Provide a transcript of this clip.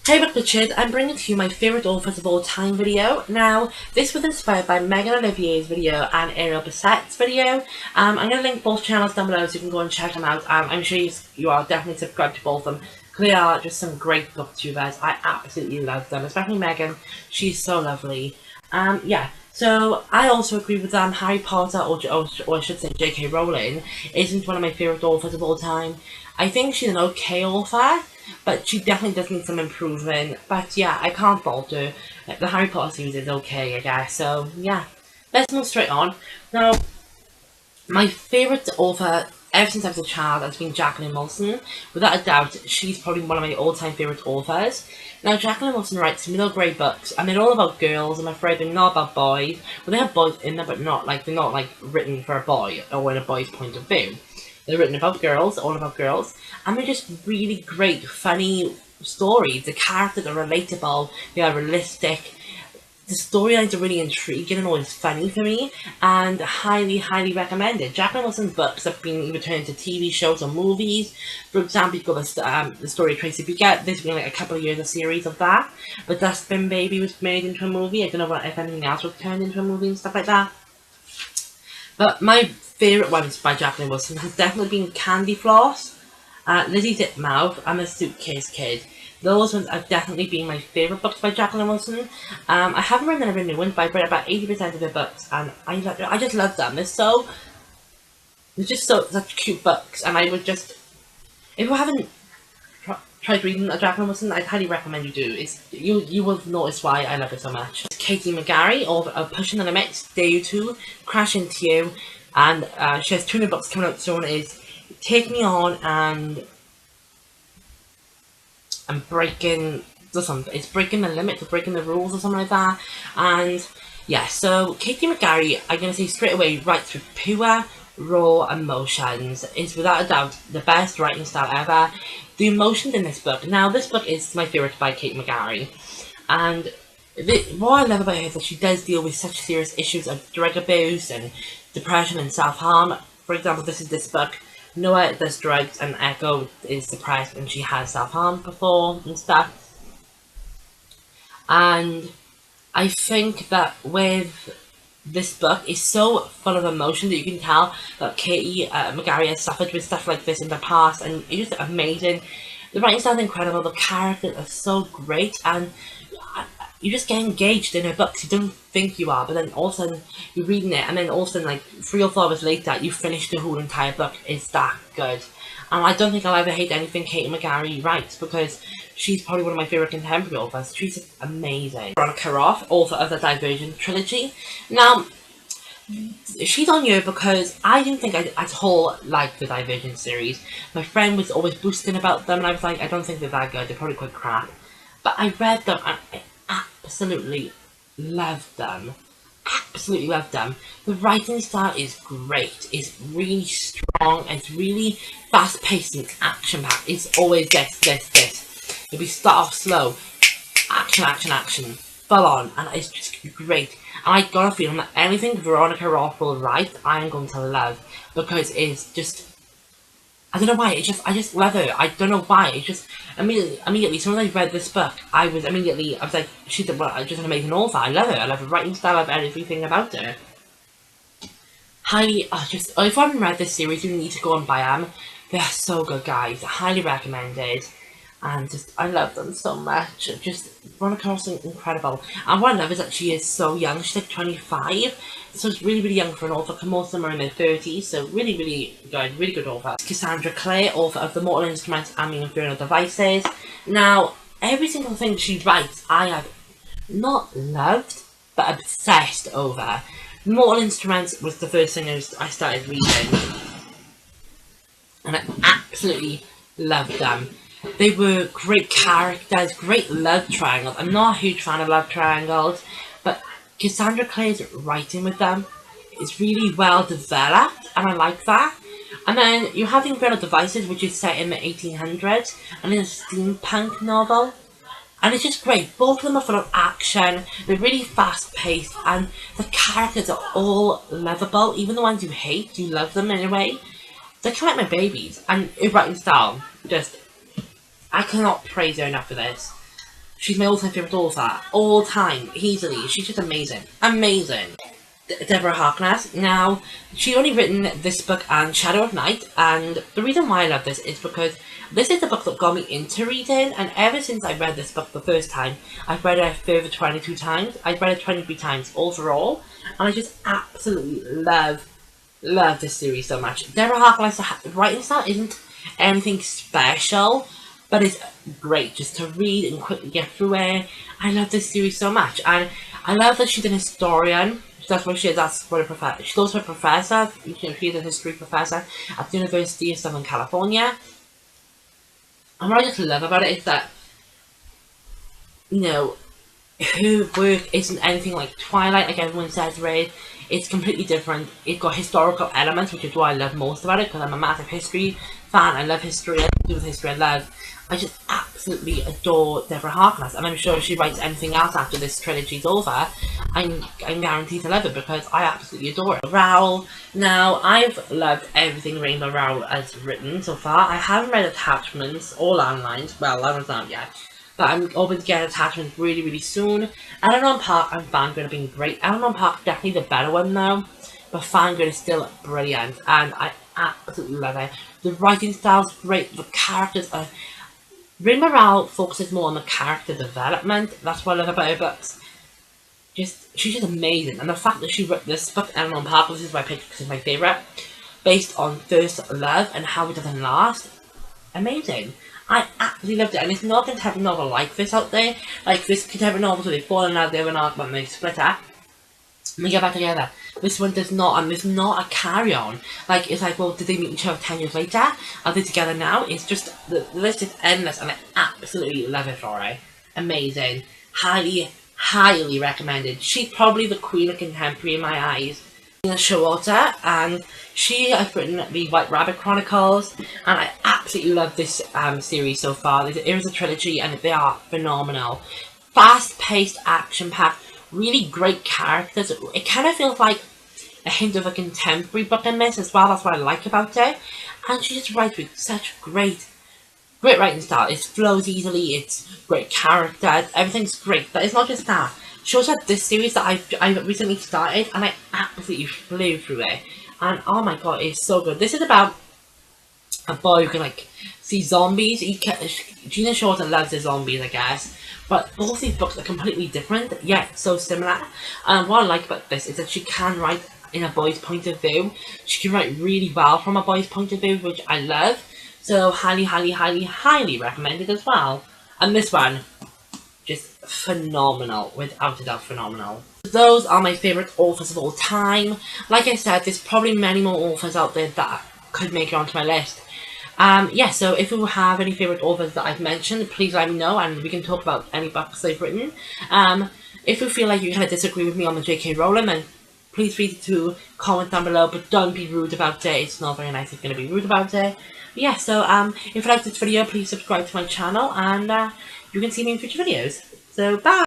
Hey Booktuber, I'm bringing to you my favourite authors of all time video. Now, this was inspired by Megan Olivier's video and Ariel Bassett's video. I'm going to link both channels down below so you can go and check them out. I'm sure you are definitely subscribed to both of them. They are just some great booktubers. I absolutely love them, especially Megan. She's so lovely. Yeah. So, I also agree with them. Harry Potter, or I should say J.K. Rowling, isn't one of my favourite authors of all time. I think she's an okay author, but she definitely does need some improvement. But yeah, I can't fault her. The Harry Potter series is okay, I guess. So yeah, let's move straight on. Now, my favourite author ever since I was a child has been Jacqueline Wilson. Without a doubt, she's probably one of my all-time favourite authors. Now, Jacqueline Wilson writes middle grade books, and they're all about girls. I'm afraid they're not about boys. Well, they have boys in them, but they're not written for a boy or in a boy's point of view. They're written about girls, all about girls, and they're just really great, funny stories. The characters are relatable, they are realistic, the storylines are really intriguing and always funny for me, and highly, highly recommended. Jacqueline Wilson's books have been either turned into TV shows or movies. For example, you've got the story of Tracy Beckett. There's been like a couple of years of series of that. The Dustbin Baby was made into a movie. I don't know if anything else was turned into a movie and stuff like that. But my favourite ones by Jacqueline Wilson has definitely been Candy Floss, Lizzie Titmouth, and The Suitcase Kid. Those ones have definitely been my favourite books by Jacqueline Wilson. I haven't read any new ones, but I've read about 80% of her books, and I just love them. They're just such cute books, and I would just, if you haven't tried reading a Jacqueline Wilson, I'd highly recommend you do. You will notice why I love it so much. Katie McGarry, author of Pushing the Limits, Day 2, Crash Into You, and she has 2 new books coming out soon. Is Take Me On and Breaking something. It's Breaking the Limits or Breaking the Rules or something like that. And yeah, so Katie McGarry, I'm gonna say straight away, writes with pure, raw emotions. Is without a doubt the best writing style ever. The emotions in this book. Now, this book is my favourite by Kate McGarry, and what I love about her is that she does deal with such serious issues of drug abuse and depression and self-harm. For example, this book. Noah does drugs and Echo is depressed and she has self-harm before and stuff. And I think that with this book, it's so full of emotion that you can tell that Katie McGarry has suffered with stuff like this in the past, and it's just amazing. The writing style is incredible, the characters are so great, and you just get engaged in her books. You don't think you are, but then all of a sudden you're reading it, and then all of a sudden, like 3 or 4 hours later, you finish the whole entire book. It's that good. And I don't think I'll ever hate anything Kate McGarry writes, because she's probably one of my favourite contemporary authors. She's just amazing. Veronica Roth, author of the Divergent trilogy. Now, she's on here because I didn't think I at all liked the Divergent series. My friend was always boasting about them, and I was like, I don't think they're that good. They're probably quite crap. But I read them, and I absolutely loved them. Absolutely loved them. The writing style is great. It's really strong. It's really fast-paced and action-packed. It's always this. If we start off slow, action, full on, and it's just great. And I got a feeling that anything Veronica Roth will write, I am going to love, because it's just, I don't know why, I just love her. I don't know why. It's just immediately. As soon as I read this book, I was like, she's just an amazing author. I love her. I love her writing style. I love everything about her. Highly, if you haven't read this series, you need to go and buy them. They are so good, guys. Highly recommended. And I love them so much. Veronica Ross is incredible. And what I love is that she is so young. She's like 25. So it's really, really young for an author, because most of them are in their 30s. So really, really good author. Cassandra Clare, author of The Mortal Instruments and The Infernal Devices. Now, every single thing she writes, I have not loved, but obsessed over. The Mortal Instruments was the first thing I started reading. And I absolutely loved them. They were great characters, great love triangles. I'm not a huge fan of love triangles, but Cassandra Clare's writing with them is really well developed, and I like that. And then you have The Infernal Devices, which is set in the 1800s, and it's a steampunk novel. And it's just great. Both of them are full of action, they're really fast-paced, and the characters are all lovable. Even the ones you hate, you love them in a way. They're kind of like my babies, and her writing style, I cannot praise her enough for this. She's my all-time favourite author. All time, easily. She's just amazing. Amazing. Deborah Harkness. Now, she only written this book and Shadow of Night, and the reason why I love this is because this is the book that got me into reading, and ever since I read this book the first time, I've read it a further 22 times. I've read it 23 times overall, and I just absolutely love this series so much. Deborah Harkness' writing style isn't anything special, but it's great just to read and quickly get through it. I love this series so much, and I love that she's an historian. That's what she is. That's what a professor. She's also a professor. She's a history professor at the University of Southern California. And what I just love about it is that, you know, her work isn't anything like Twilight, like everyone says, right? It's completely different. It's got historical elements, which is what I love most about it, because I'm a massive history fan. I love history. I do with history. I just absolutely adore Deborah Harkness, and I'm sure if she writes anything else after this trilogy's over, I'm guaranteed to love it, because I absolutely adore it. Rowell. Now, I've loved everything Rainbow Rowell has written so far. I haven't read Attachments or Landlines. Well, Landlines not yet. But I'm hoping to get Attachments really, really soon. Eleanor Park and Fangirl have been great. Eleanor Park definitely the better one though, but Fangirl is still brilliant, and I absolutely love it. The writing style's great. The characters are... Rainbow Rowell focuses more on the character development. That's what I love about her books. She's just amazing, and the fact that she wrote this book, Eleanor Park, this is my pick because it's my favourite, based on first love and how it doesn't last. Amazing. I absolutely loved it, and it's not a contemporary novel like this out there. Like this contemporary novels where they fall in love, they have an argument, and they split up, and they get back together. This one does not, and there's not a carry-on. Like, it's like, well, did they meet each other 10 years later? Are they together now? It's just, the list is endless, and I absolutely love it for it. Amazing. Highly, highly recommended. She's probably the queen of contemporary in my eyes. Showalter, and she has written the White Rabbit Chronicles, and I absolutely love this series so far. It is a trilogy, and they are phenomenal. Fast-paced, action-packed, really great characters. It kind of feels like a hint of a contemporary book in this as well. That's what I like about it. And she just writes with such great writing style. It flows easily. It's great characters. Everything's great. But it's not just that. She also had this series that I've recently started, and I absolutely flew through it. And oh my god, it's so good. This is about a boy who can like see zombies. Gina Shorter loves the zombies, I guess. But both these books are completely different, yet so similar. And what I like about this is that she can write in a boy's point of view. She can write really well from a boy's point of view, which I love. So highly, highly, highly, highly recommended as well. And this one, just phenomenal, without a doubt phenomenal. Those are my favourite authors of all time. Like I said, there's probably many more authors out there that could make it onto my list. Yeah, so if you have any favourite authors that I've mentioned, please let me know, and we can talk about any books they've written. If you feel like you kind of disagree with me on the J.K. Rowling, then please feel free to comment down below, but don't be rude about it. It's not very nice if you're going to be rude about it. But yeah, so if you like this video, please subscribe to my channel, and you can see me in future videos. So, bye!